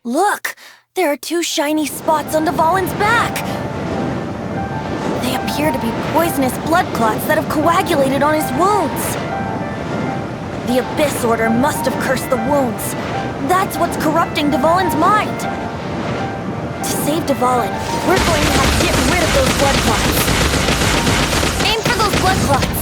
Look! There are two shiny spots on Dvalin's back! They appear to be poisonous blood clots that have coagulated on his wounds. The Abyss Order must have cursed the wounds. That's what's corrupting Dvalin's mind. To save Dvalin, we're going to have to get rid of those blood clots. Aim for those blood clots.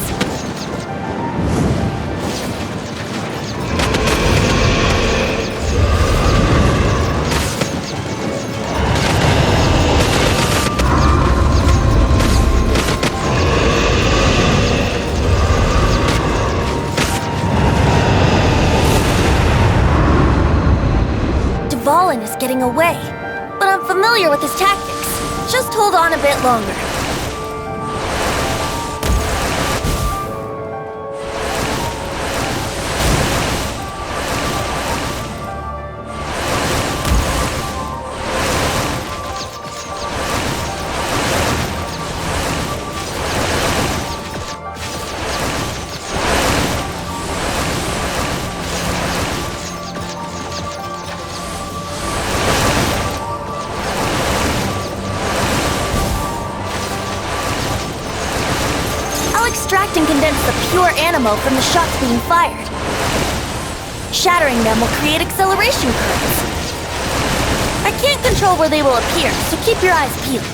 Dvalin is getting away, but I'm familiar with his tactics. Just hold on a bit longer. Extract and condense the pure animo from the shots being fired. Shattering them will create acceleration currents. I can't control where they will appear, so keep your eyes peeled.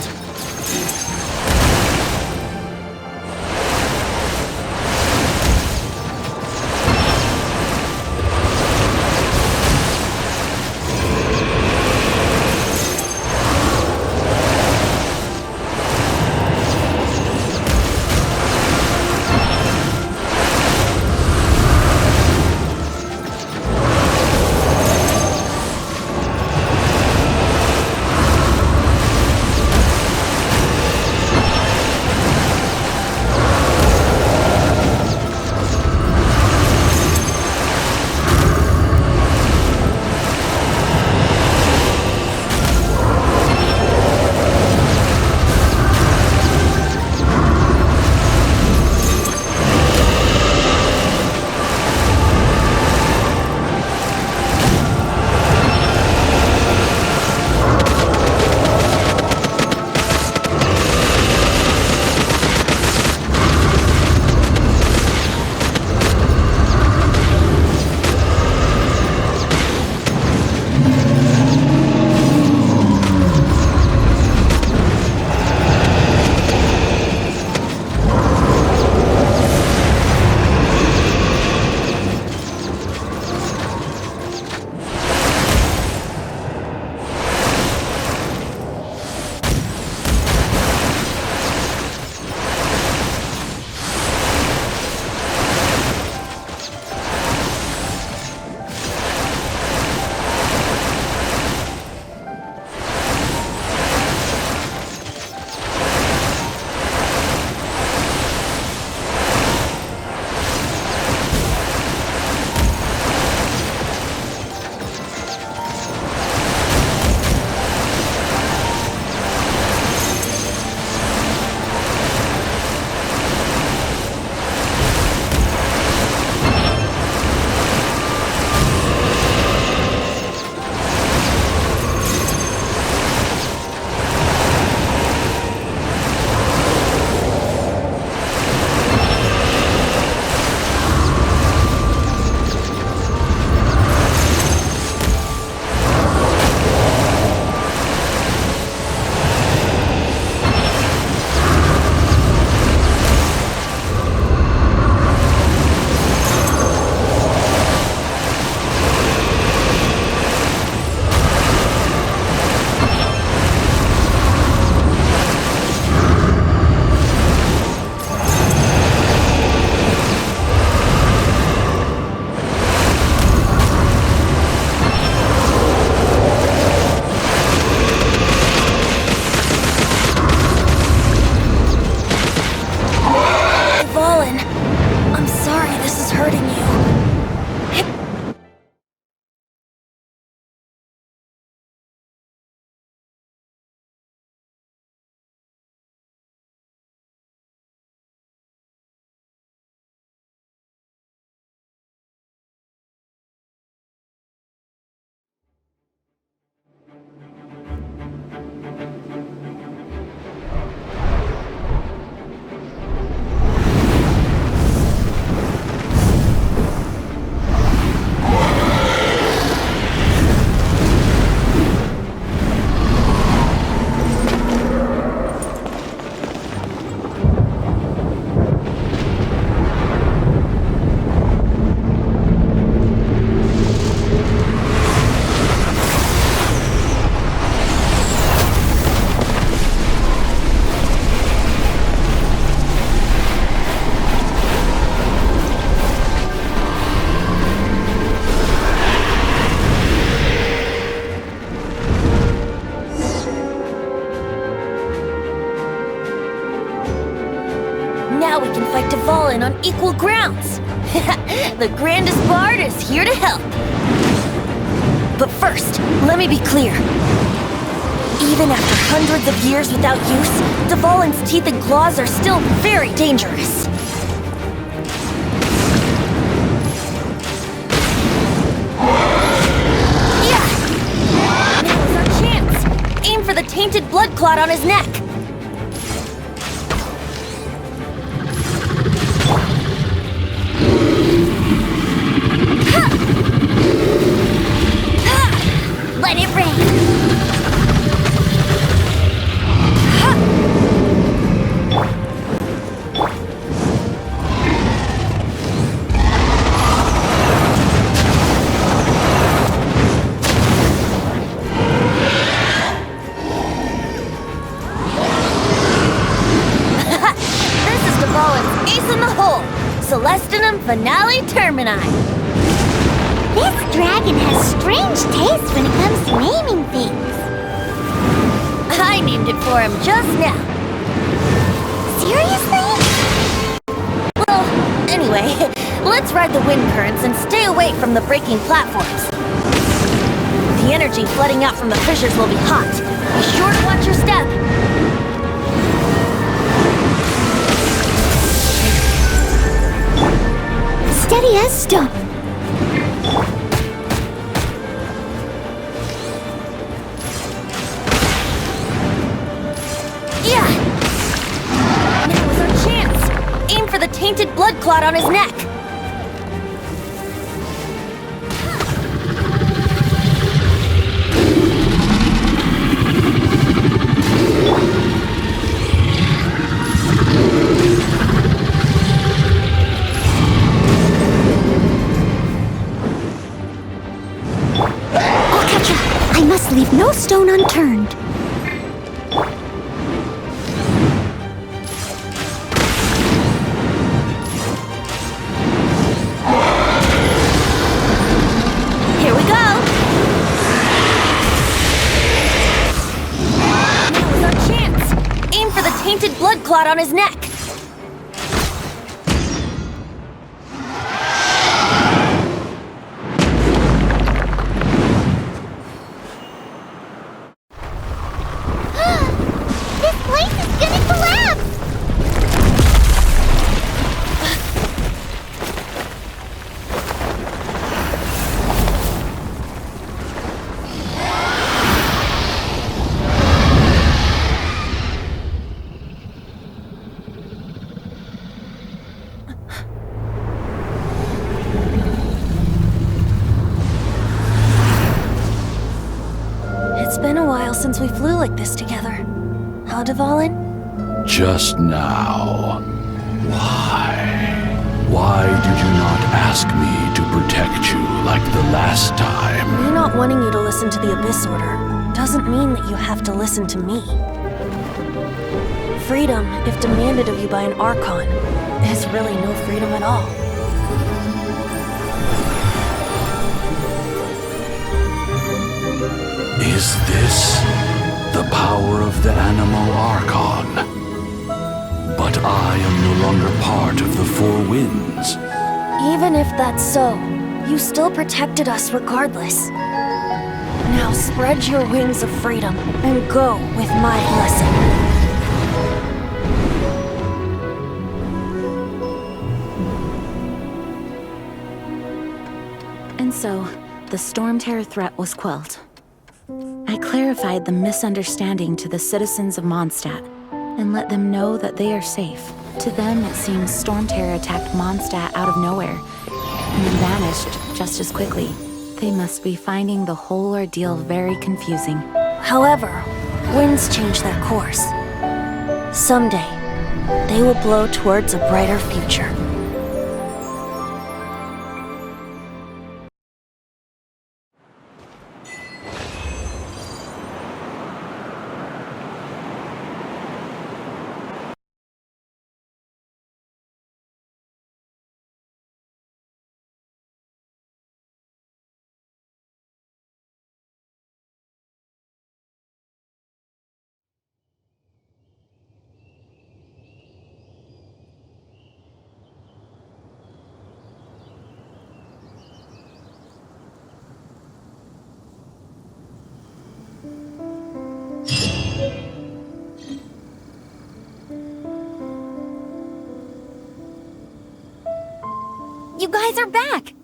Now we can fight Dvalin on equal grounds. The grandest bard is here to help. But first, let me be clear. Even after hundreds of years without use, Dvalin's teeth and claws are still very dangerous. Yeah! Now's our chance! Aim for the tainted blood clot on his neck! Let it rain! Celestinum Finale Termini. This dragon has strange taste when it comes to naming things. I named it for him just now. Seriously? Well, anyway, let's ride the wind currents and stay away from the breaking platforms. The energy flooding out from the fissures will be hot. Be sure to watch your step. Steady as stone. Yeah! Now is our chance! Aim for the tainted blood clot on his neck! I must leave no stone unturned. Here we go! Now is our chance! Aim for the tainted blood clot on his neck! It's been a while since we flew like this together. How, Dvalin? Just now. Why? Why did you not ask me to protect you like the last time? Me not wanting you to listen to the Abyss Order doesn't mean that you have to listen to me. Freedom, if demanded of you by an Archon, is really no freedom at all. Is this the power of the Animal Archon? But I am no longer part of the Four Winds. Even if that's so, you still protected us regardless. Now spread your wings of freedom and go with my blessing. And so, the Storm Terror threat was quelled. I clarified the misunderstanding to the citizens of Mondstadt, and let them know that they are safe. To them, it seems Storm Terror attacked Mondstadt out of nowhere, and then vanished just as quickly. They must be finding the whole ordeal very confusing. However, winds change their course. Someday, they will blow towards a brighter future. guys are back!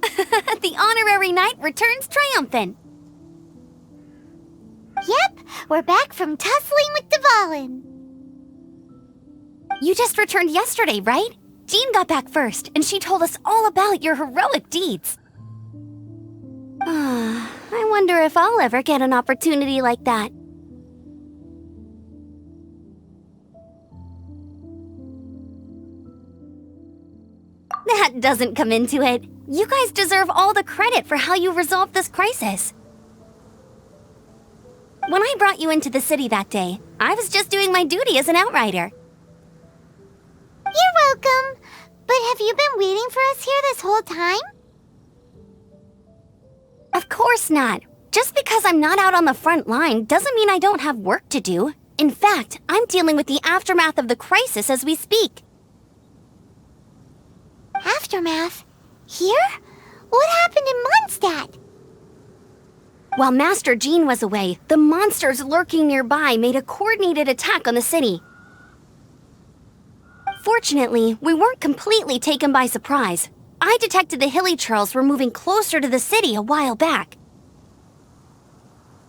The honorary knight returns triumphant! Yep, we're back from tussling with Dvalin. You just returned yesterday, right? Jean got back first, and she told us all about your heroic deeds. I wonder if I'll ever get an opportunity like that. That doesn't come into it. You guys deserve all the credit for how you resolved this crisis. When I brought you into the city that day, I was just doing my duty as an outrider. You're welcome. But have you been waiting for us here this whole time? Of course not. Just because I'm not out on the front line doesn't mean I don't have work to do. In fact, I'm dealing with the aftermath of the crisis as we speak. Aftermath? Here? What happened in Mondstadt? While Master Jean was away, the monsters lurking nearby made a coordinated attack on the city. Fortunately, we weren't completely taken by surprise. I detected the Hilly Churls were moving closer to the city a while back.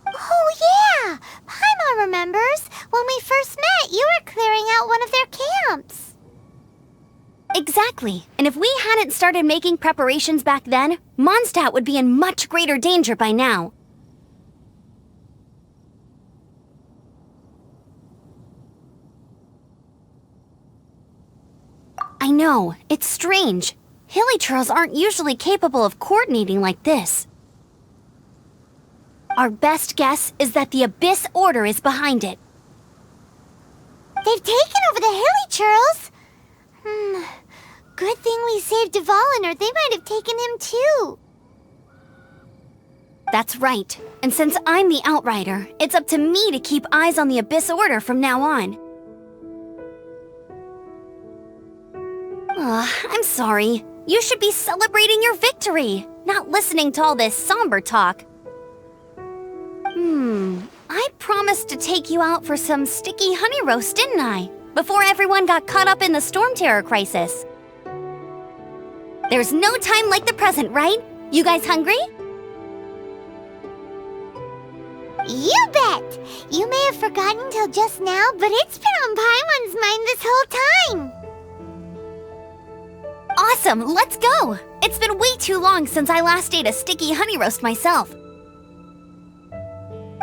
Oh yeah! Paimon remembers. When we first met, you were clearing out one of their camps. Exactly. And if we hadn't started making preparations back then, Mondstadt would be in much greater danger by now. I know, it's strange. Hilly Churls aren't usually capable of coordinating like this. Our best guess is that the Abyss Order is behind it. They've taken over the Hilly Churls? Good thing we saved Dvalin, or they might have taken him too. That's right. And since I'm the Outrider, it's up to me to keep eyes on the Abyss Order from now on. I'm sorry. You should be celebrating your victory, not listening to all this somber talk. I promised to take you out for some sticky honey roast, didn't I? Before everyone got caught up in the Storm Terror crisis. There's no time like the present, right? You guys hungry? You bet! You may have forgotten till just now, but it's been on Paimon's mind this whole time. Awesome, let's go! It's been way too long since I last ate a sticky honey roast myself.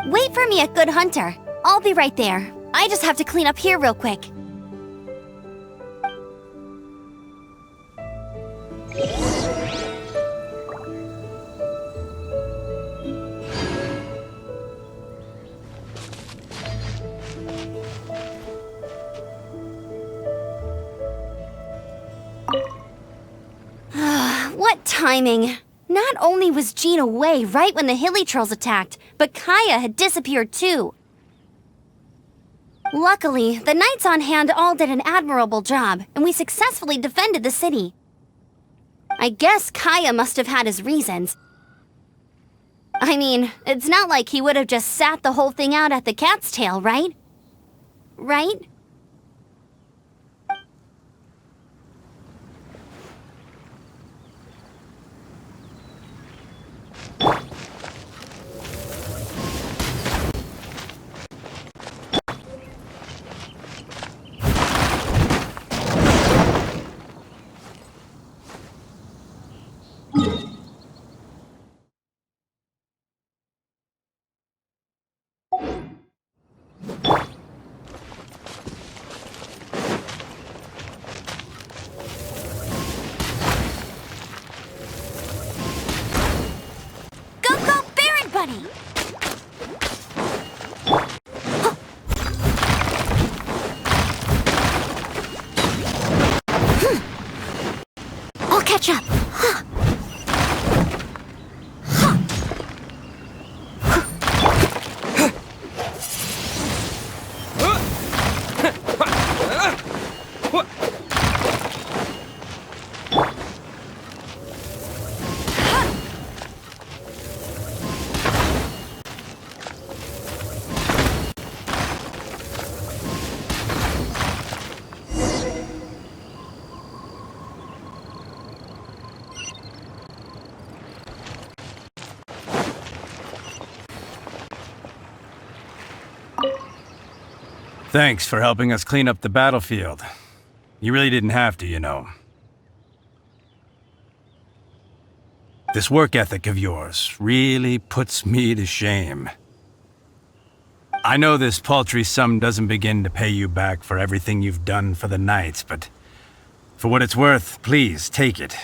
Wait for me at Good Hunter. I'll be right there. I just have to clean up here real quick. What timing! Not only was Jean away right when the Hilly Trolls attacked, but Kaya had disappeared too. Luckily, the knights on hand all did an admirable job, and we successfully defended the city. I guess Kaya must have had his reasons. I mean, it's not like he would have just sat the whole thing out at the cat's tail, right? Right? I'll catch up. Thanks for helping us clean up the battlefield. You really didn't have to, you know. This work ethic of yours really puts me to shame. I know this paltry sum doesn't begin to pay you back for everything you've done for the Knights, but for what it's worth, please take it.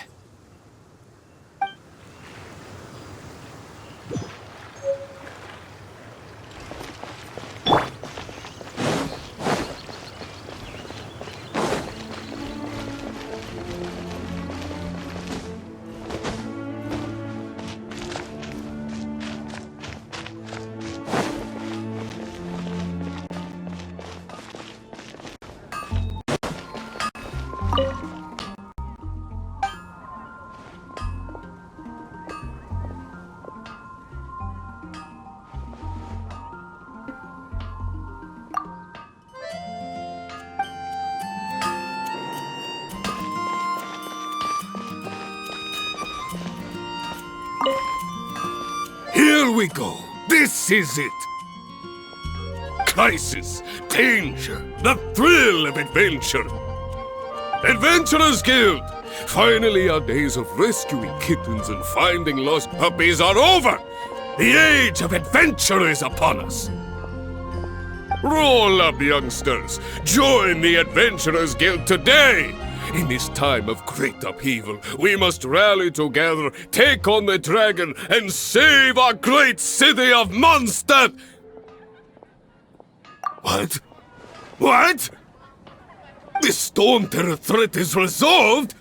Here we go. This is it. Crisis, danger, the thrill of adventure. Adventurers Guild! Finally, our days of rescuing kittens and finding lost puppies are over! The age of adventure is upon us! Roll up, youngsters! Join the Adventurers Guild today! In this time of great upheaval, we must rally together, take on the dragon, and save our great city of Mondstadt! What? What? The Storm Terror threat is resolved?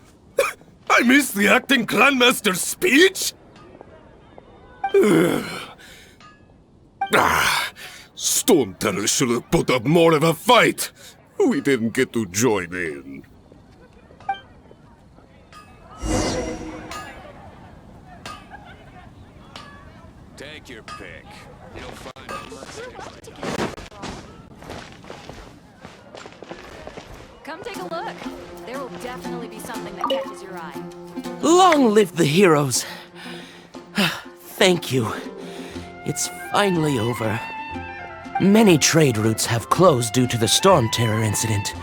I missed the acting Clanmaster's speech? Storm Terror should have put up more of a fight. We didn't get to join in. Take your pick. You'll find Come take a look. There will definitely be something that catches your eye. Long live the heroes! Thank you. It's finally over. Many trade routes have closed due to the Storm Terror incident.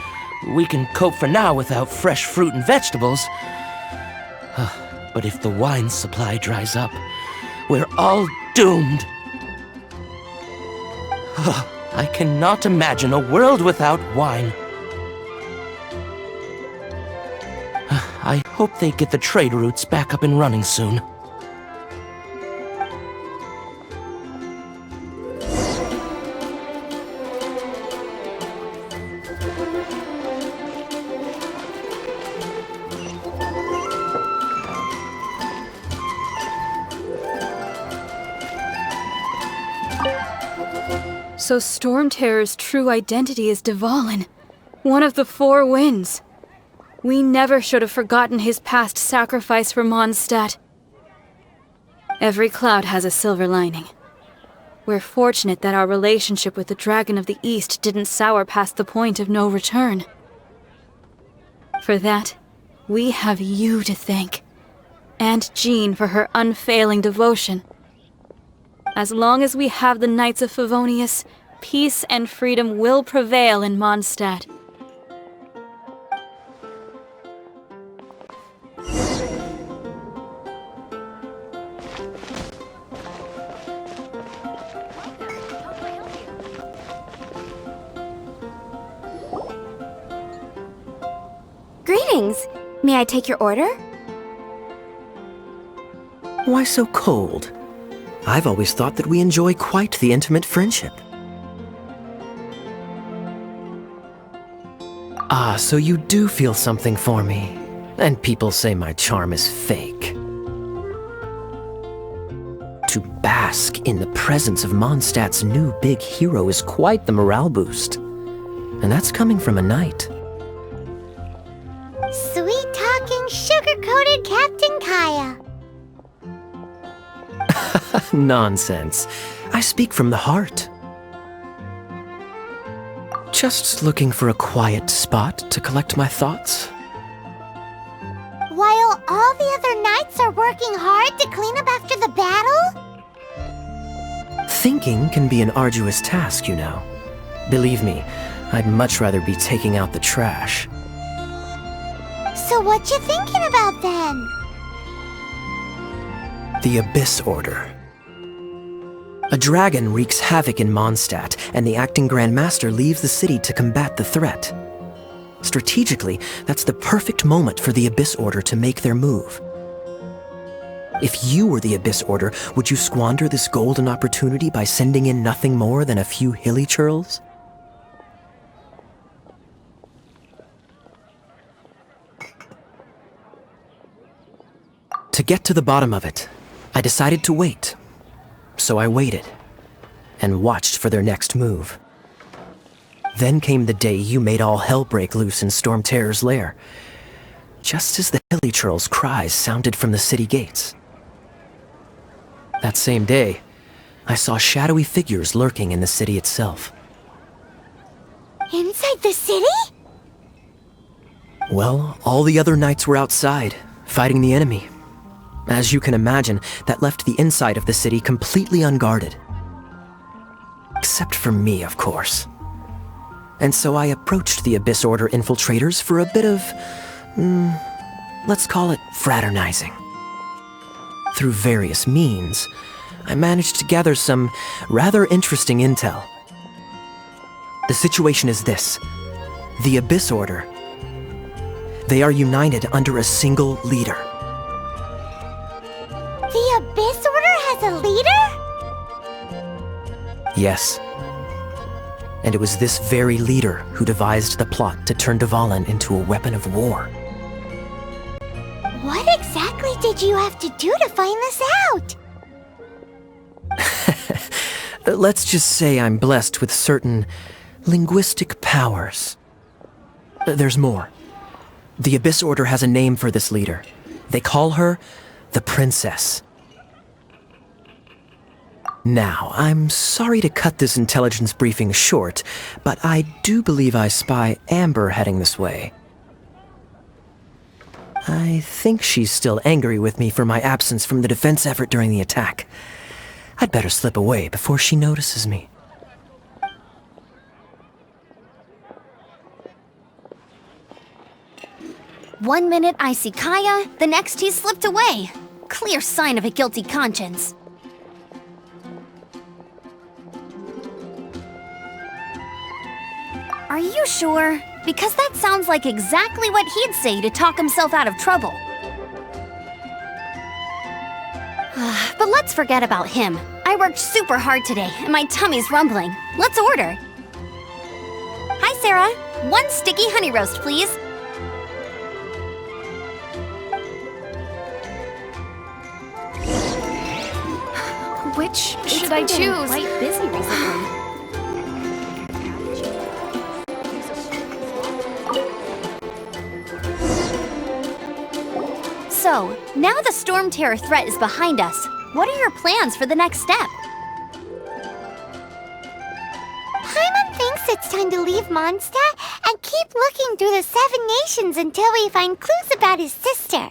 We can cope for now without fresh fruit and vegetables. But if the wine supply dries up, we're all doomed. I cannot imagine a world without wine. I hope they get the trade routes back up and running soon. So Storm Terror's true identity is Dvalin, one of the Four Winds. We never should have forgotten his past sacrifice for Mondstadt. Every cloud has a silver lining. We're fortunate that our relationship with the Dragon of the East didn't sour past the point of no return. For that, we have you to thank, and Jean for her unfailing devotion. As long as we have the Knights of Favonius, peace and freedom will prevail in Mondstadt. Greetings. May I take your order? Why so cold? I've always thought that we enjoy quite the intimate friendship. Ah, so you do feel something for me. And people say my charm is fake. To bask in the presence of Mondstadt's new big hero is quite the morale boost. And that's coming from a knight. Sweet-talking, sugar-coated Captain Kaya. Nonsense. I speak from the heart. Just looking for a quiet spot to collect my thoughts. While all the other knights are working hard to clean up after the battle? Thinking can be an arduous task, you know. Believe me, I'd much rather be taking out the trash. So what you thinking about then? The Abyss Order. A dragon wreaks havoc in Mondstadt, and the acting Grand Master leaves the city to combat the threat. Strategically, that's the perfect moment for the Abyss Order to make their move. If you were the Abyss Order, would you squander this golden opportunity by sending in nothing more than a few hilly churls? To get to the bottom of it, I decided to wait. So I waited, and watched for their next move. Then came the day you made all hell break loose in Storm Terror's lair, just as the hilly churl's cries sounded from the city gates. That same day, I saw shadowy figures lurking in the city itself. Inside the city? Well, all the other knights were outside, fighting the enemy. As you can imagine, that left the inside of the city completely unguarded. Except for me, of course. And so I approached the Abyss Order infiltrators for a bit of, let's call it fraternizing. Through various means, I managed to gather some rather interesting intel. The situation is this: the Abyss Order. They are united under a single leader. The Abyss Order has a leader? Yes. And it was this very leader who devised the plot to turn Dvalin into a weapon of war. What exactly did you have to do to find this out? Let's just say I'm blessed with certain linguistic powers. There's more. The Abyss Order has a name for this leader. They call her the Princess. Now, I'm sorry to cut this intelligence briefing short, but I do believe I spy Amber heading this way. I think she's still angry with me for my absence from the defense effort during the attack. I'd better slip away before she notices me. One minute I see Kaya, the next he's slipped away. Clear sign of a guilty conscience. Are you sure? Because that sounds like exactly what he'd say to talk himself out of trouble. But let's forget about him. I worked super hard today, and my tummy's rumbling. Let's order. Hi, Sarah. 1 sticky honey roast, please. Which should I choose? Quite busy recently. So, now the Storm Terror threat is behind us. What are your plans for the next step? Paimon thinks it's time to leave Mondstadt and keep looking through the 7 nations until we find clues about his sister.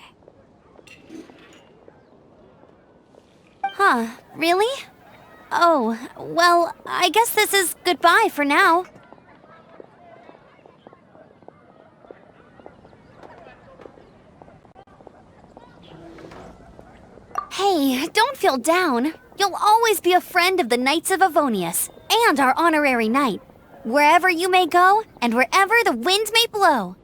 Huh, really? Oh, well, I guess this is goodbye for now. Hey, don't feel down. You'll always be a friend of the Knights of Avonius, and our honorary knight. Wherever you may go, and wherever the wind may blow.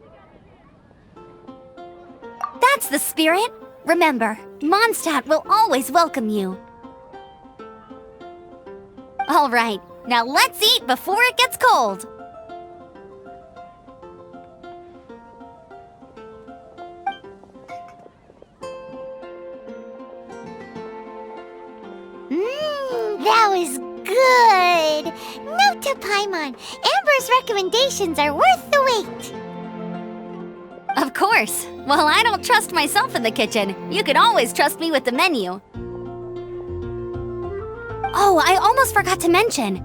That's the spirit. Remember, Mondstadt will always welcome you. All right, now let's eat before it gets cold. That was good. Note to Paimon, Amber's recommendations are worth the wait. Of course. Well, I don't trust myself in the kitchen. You can always trust me with the menu. Oh, I almost forgot to mention.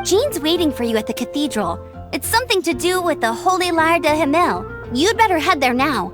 Jean's waiting for you at the cathedral. It's something to do with the Holy Lyre de Himmel. You'd better head there now.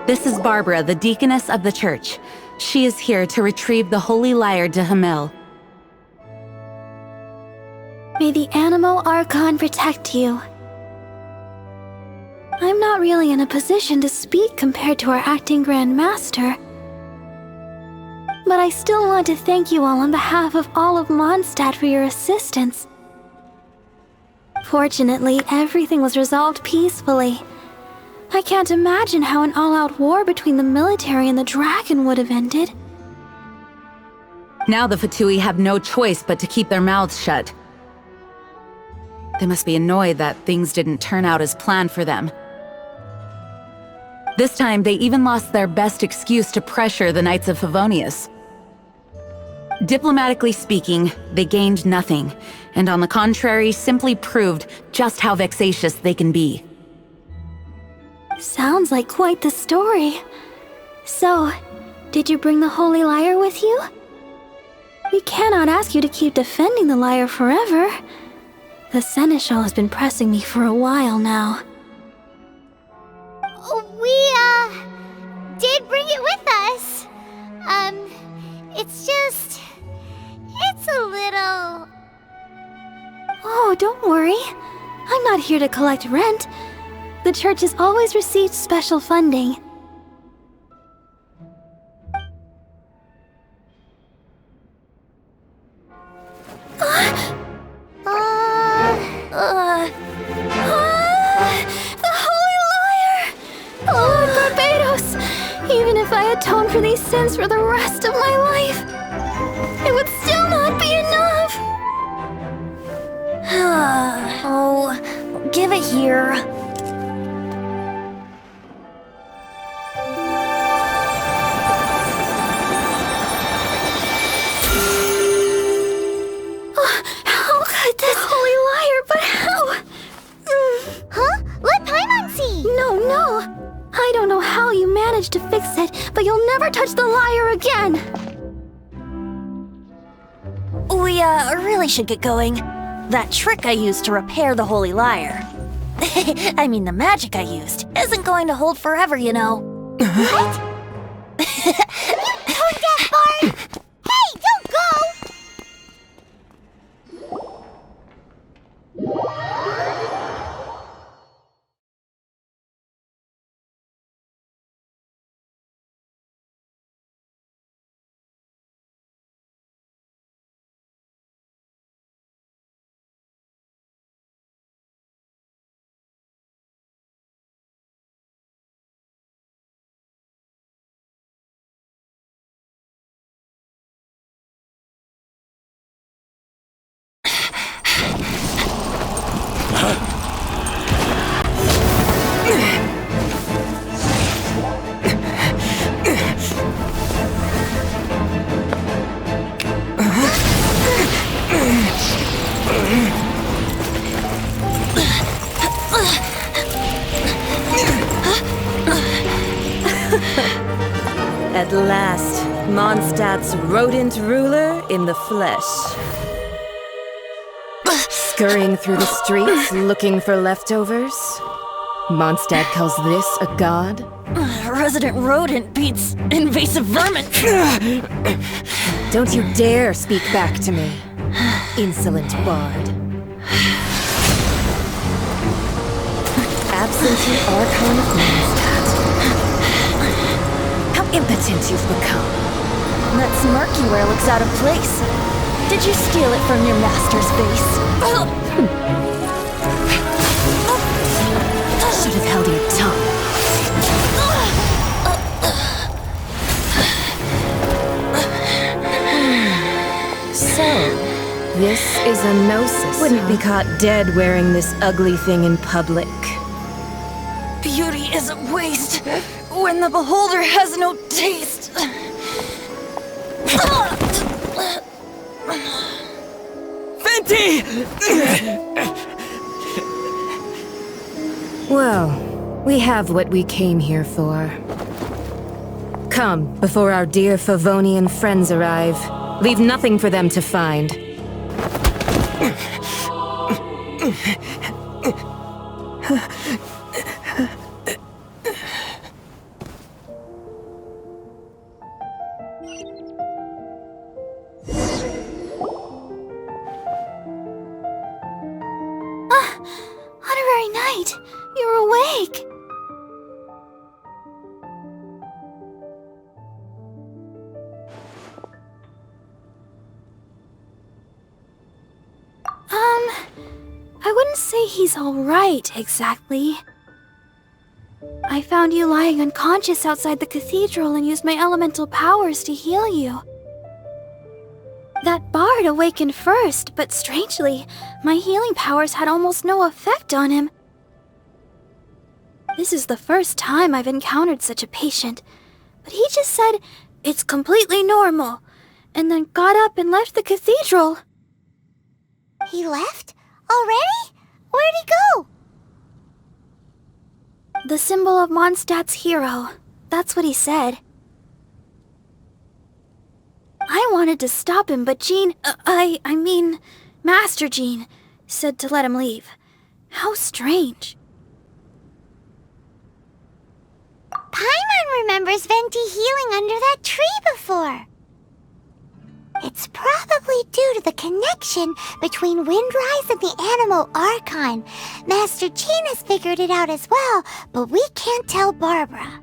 This is Barbara, the deaconess of the church. She is here to retrieve the holy lyre to Hamil. May the Animo Archon protect you. I'm not really in a position to speak compared to our acting Grand Master. But I still want to thank you all on behalf of all of Mondstadt for your assistance. Fortunately, everything was resolved peacefully. I can't imagine how an all-out war between the military and the dragon would have ended. Now the Fatui have no choice but to keep their mouths shut. They must be annoyed that things didn't turn out as planned for them. This time, they even lost their best excuse to pressure the Knights of Favonius. Diplomatically speaking, they gained nothing, and on the contrary, simply proved just how vexatious they can be. Sounds like quite the story. So, did you bring the Holy Lyre with you? We cannot ask you to keep defending the lyre forever. The Seneschal has been pressing me for a while now. We, did bring it with us. It's a little... Oh, don't worry. I'm not here to collect rent. The church has always received special funding. The Holy Lyre! Lord Barbados! Even if I atone for these sins for the rest of my life, it would still not be enough! Oh, give it here. How could this Holy Lyre, but how? Huh? Let Paimon see! No. I don't know how you managed to fix it, but you'll never touch the lyre again! We, really should get going. That trick I used to repair the Holy Lyre. I mean, the magic I used isn't going to hold forever, you know. What? Tone deaf, Bard! Hey, don't go! At last, Mondstadt's rodent ruler in the flesh. Scurrying through the streets looking for leftovers? Mondstadt calls this a god? Resident rodent beats invasive vermin. Don't you dare speak back to me, insolent bard. Absentee Archon of Mondstadt. How impotent you've become. That smirk you wear looks out of place. Did you steal it from your master's face? Should have held your tongue. So, this is a gnosis. Wouldn't be caught dead wearing this ugly thing in public. Beauty is a waste when the beholder has no taste. Fenty! Well, we have what we came here for. Come, before our dear Favonian friends arrive. Leave nothing for them to find. right. You're awake. I wouldn't say he's alright, exactly. I found you lying unconscious outside the cathedral and used my elemental powers to heal you. That bard awakened first, but strangely, my healing powers had almost no effect on him. This is the first time I've encountered such a patient, but he just said, "It's completely normal," and then got up and left the cathedral. He left? Already? Where'd he go? The symbol of Mondstadt's hero. That's what he said. I wanted to stop him, but Jean, I mean, Master Jean, said to let him leave. How strange. Paimon remembers Venti healing under that tree before. It's probably due to the connection between Windrise and the Animal Archon. Master Jean has figured it out as well, but we can't tell Barbara.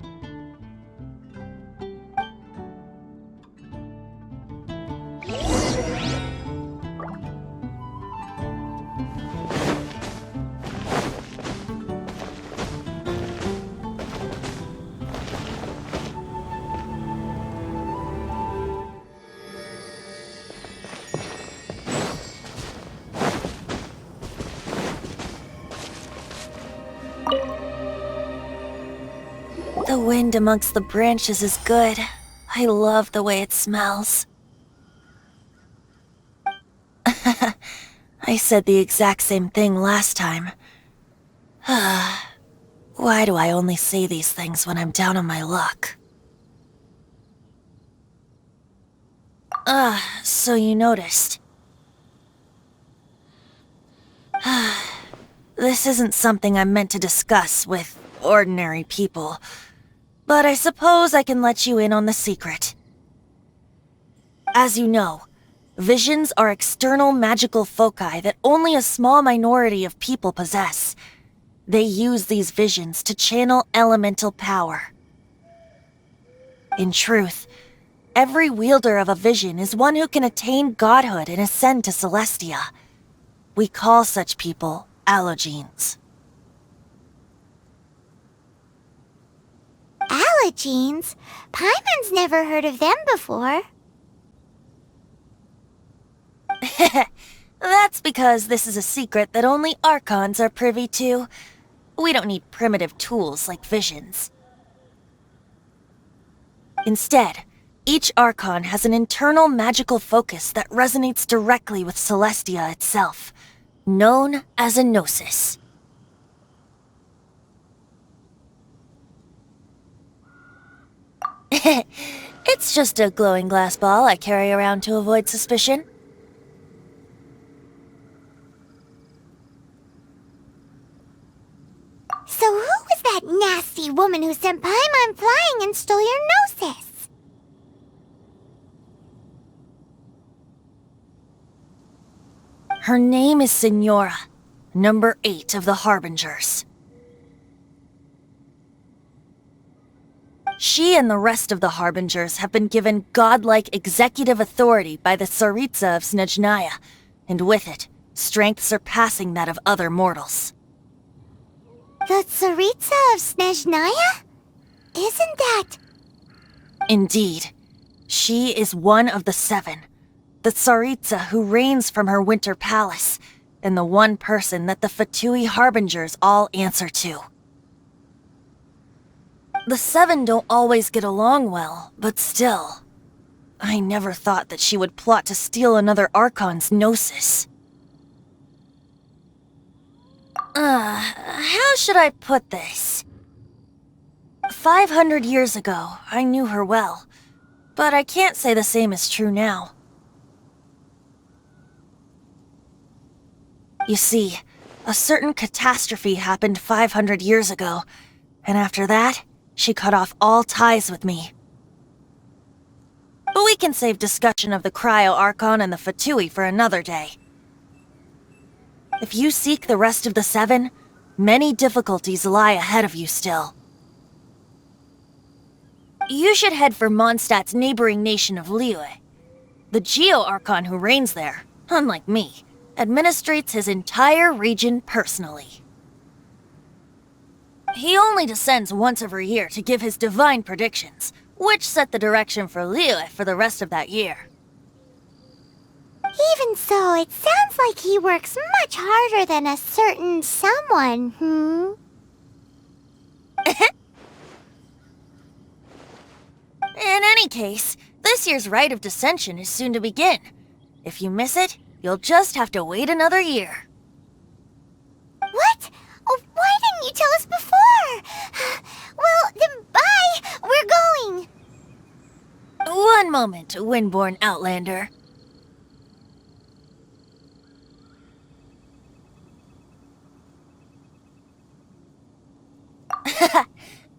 The wind amongst the branches is good. I love the way it smells. I said the exact same thing last time. Why do I only say these things when I'm down on my luck? So you noticed. This isn't something I'm meant to discuss with ordinary people, but I suppose I can let you in on the secret. As you know, visions are external magical foci that only a small minority of people possess. They use these visions to channel elemental power. In truth, every wielder of a vision is one who can attain godhood and ascend to Celestia. We call such people allogenes. Allogenes? Paimon's never heard of them before. That's because this is a secret that only Archons are privy to. We don't need primitive tools like visions. Instead, each Archon has an internal magical focus that resonates directly with Celestia itself, known as a gnosis. It's just a glowing glass ball I carry around to avoid suspicion. So who was that nasty woman who sent Paimon flying and stole your gnosis? Her name is Signora, number 8 of the Harbingers. She and the rest of the Harbingers have been given godlike executive authority by the Tsaritsa of Snezhnaya, and with it, strength surpassing that of other mortals. The Tsaritsa of Snezhnaya? Isn't that... Indeed. She is one of the 7, the Tsaritsa who reigns from her winter palace, and the one person that the Fatui Harbingers all answer to. The 7 don't always get along well, but still. I never thought that she would plot to steal another Archon's gnosis. How should I put this? 500 years ago, I knew her well, but I can't say the same is true now. You see, a certain catastrophe happened 500 years ago, and after that, she cut off all ties with me. But we can save discussion of the Cryo Archon and the Fatui for another day. If you seek the rest of the 7, Many difficulties lie ahead of you still. You should head for Mondstadt's neighboring nation of Liyue. The Geo-Archon who reigns there, unlike me, administrates his entire region personally. He only descends once every year to give his divine predictions, which set the direction for Liyue for the rest of that year. Even so, it sounds like he works much harder than a certain someone, In any case, this year's Rite of Descension is soon to begin. If you miss it, you'll just have to wait another year. What? Oh, why didn't you tell us before? Well, then bye! We're going! One moment, Windborn Outlander.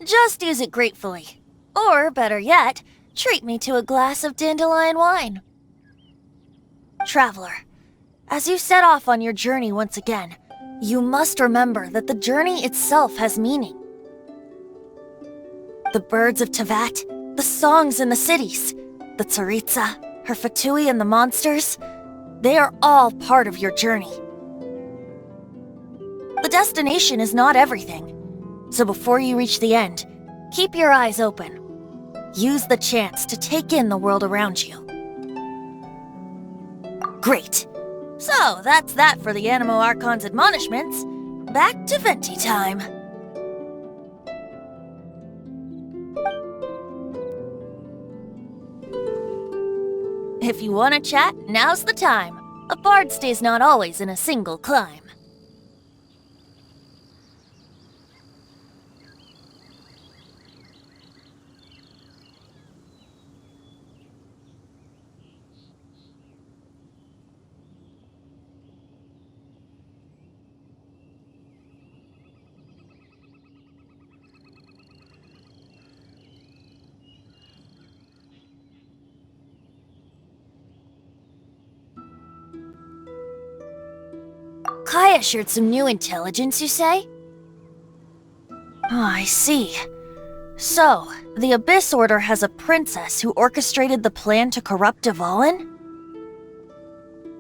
Just use it gratefully. Or, better yet, treat me to a glass of dandelion wine. Traveler, as you set off on your journey once again, you must remember that the journey itself has meaning. The birds of Tevat, the songs in the cities, the Tsaritsa, her Fatui and the monsters, they are all part of your journey. The destination is not everything, so before you reach the end, keep your eyes open. Use the chance to take in the world around you. Great. So, that's that for the Animo Archon's admonishments. Back to Venti time. If you want to chat, now's the time. A bard stays not always in a single climb. Kaya shared some new intelligence, you say? Oh, I see. So, the Abyss Order has a princess who orchestrated the plan to corrupt Dvalin?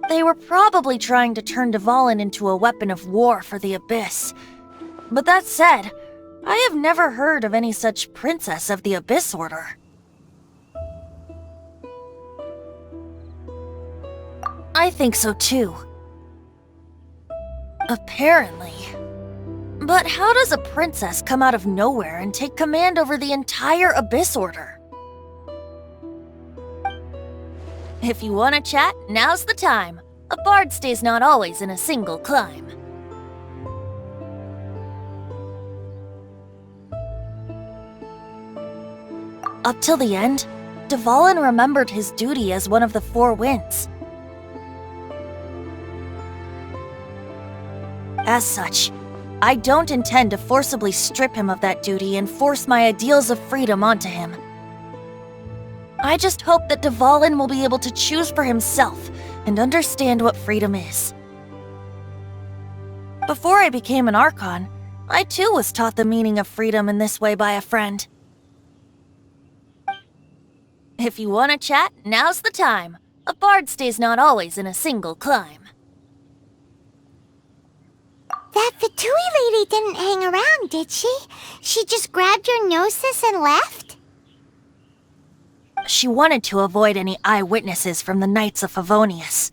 They were probably trying to turn Dvalin into a weapon of war for the Abyss. But that said, I have never heard of any such princess of the Abyss Order. I think so too. Apparently. But how does a princess come out of nowhere and take command over the entire Abyss Order? If you want to chat, now's the time. A bard stays not always in a single climb. Up till the end, Dvalin remembered his duty as one of the Four Winds. As such, I don't intend to forcibly strip him of that duty and force my ideals of freedom onto him. I just hope that Dvalin will be able to choose for himself and understand what freedom is. Before I became an Archon, I too was taught the meaning of freedom in this way by a friend. If you want to chat, now's the time. A bard stays not always in a single climb. That Fatui lady didn't hang around, did she? She just grabbed your gnosis and left? She wanted to avoid any eyewitnesses from the Knights of Favonius.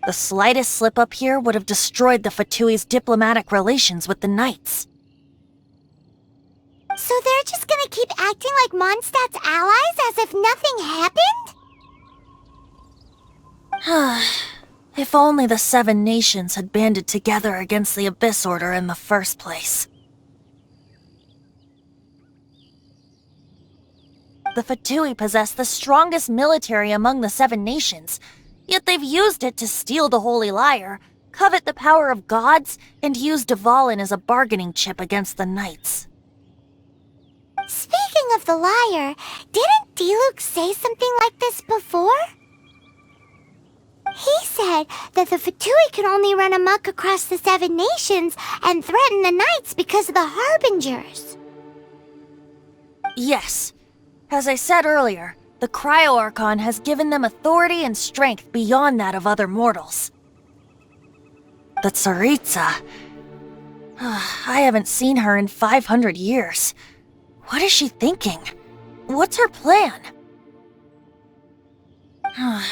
The slightest slip-up here would have destroyed the Fatui's diplomatic relations with the Knights. So they're just gonna keep acting like Mondstadt's allies as if nothing happened? If only the Seven Nations had banded together against the Abyss Order in the first place. The Fatui possess the strongest military among the Seven Nations, yet they've used it to steal the Holy Lyre, covet the power of gods, and use Dvalin as a bargaining chip against the Knights. Speaking of the lyre, didn't Diluc say something like this before? He said said that the Fatui can only run amok across the 7 nations and threaten the knights because of the Harbingers. Yes. As I said earlier, the Cryo-Archon has given them authority and strength beyond that of other mortals. The Tsaritsa... I haven't seen her in 500 years. What is she thinking? What's her plan?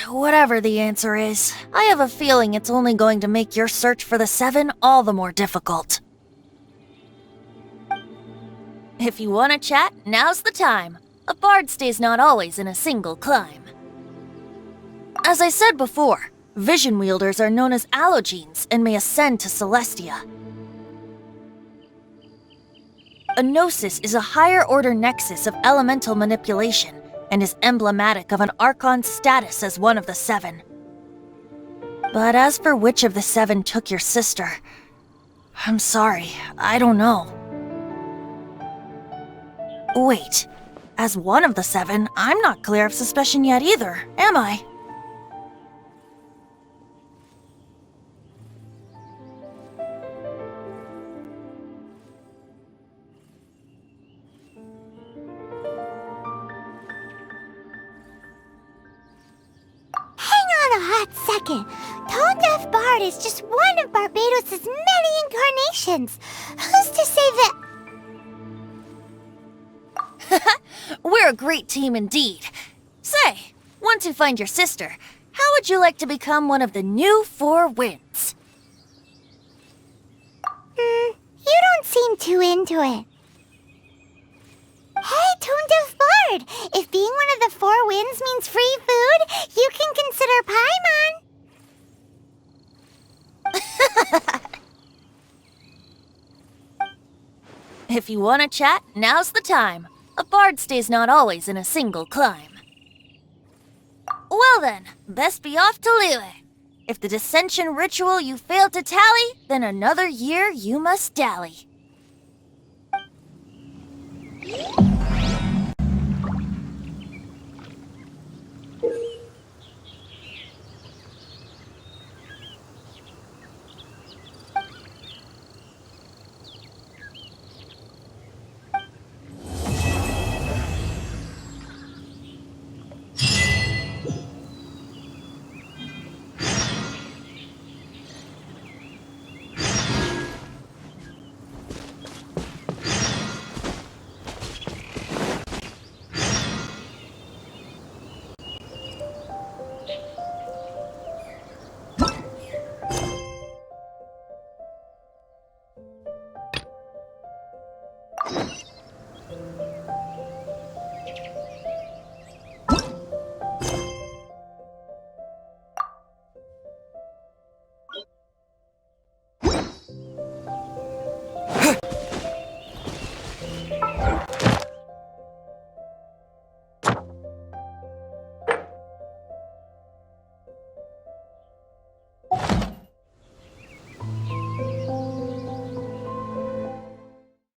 Whatever the answer is, I have a feeling it's only going to make your search for the 7 all the more difficult. If you want to chat, now's the time. A bard stays not always in a single climb. As I said before, vision wielders are known as allogenes and may ascend to Celestia. A gnosis is a higher-order nexus of elemental manipulation and is emblematic of an Archon's status as one of the 7. But as for which of the 7 took your sister, I'm sorry, I don't know. Wait, as one of the 7, I'm not clear of suspicion yet either, am I? A hot second. Tone Deaf Bard is just one of Barbados' many incarnations. Who's to say that... We're a great team indeed. Say, once you find your sister, how would you like to become one of the new 4 winds? You don't seem too into it. Hey, Tone Deaf Bard! If being one of the 4 winds means free food, you can consider Paimon. If you want to chat, now's the time. A bard stays not always in a single climb. Well then, best be off to Lille. If the dissension ritual you failed to tally, then another year you must dally.